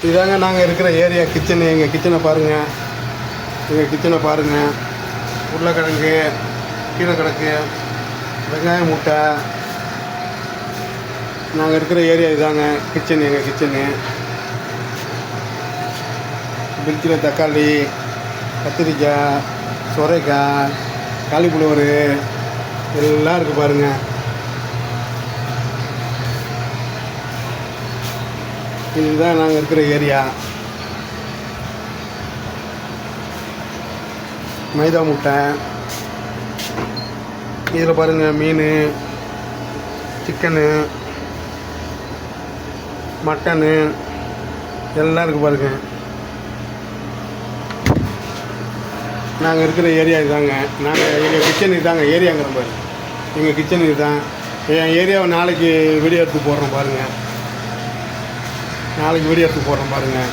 இதாங்க நாங்கள் இருக்கிற ஏரியா கிச்சனு. எங்கள் கிச்சனை பாருங்கள், எங்கள் கிச்சனை பாருங்கள். உருளைக்கிழங்கு கீழே கிடக்கு, வெங்காயம் முட்டை. நாங்கள் இருக்கிற ஏரியா இதாங்க கிச்சனு, எங்கள் கிச்சனு. பிரிட்ஜில் தக்காளி, கத்திரிக்காய், சொரைக்காய், காலிஃப்ளவரு எல்லாம் இருக்குது பாருங்கள். இதுதான் நாங்கள் இருக்கிற ஏரியா. மைதா முட்டை, இதில் பாருங்கள் மீன், சிக்கனு, மட்டனு எல்லாம் இருக்குது பாருங்கள். நாங்கள் இருக்கிற ஏரியா இதுதாங்க. எங்கள் கிச்சன் இதுதாங்க, ஏரியாங்கிற பாரு. எங்கள் கிச்சன் இதுதான். என் ஏரியாவை நாளைக்கு வீடியோ எடுத்து போடுறோம் பாருங்கள். நாளைக்கு வீடியோ எடுத்து போடுறோம் பாருங்கள்.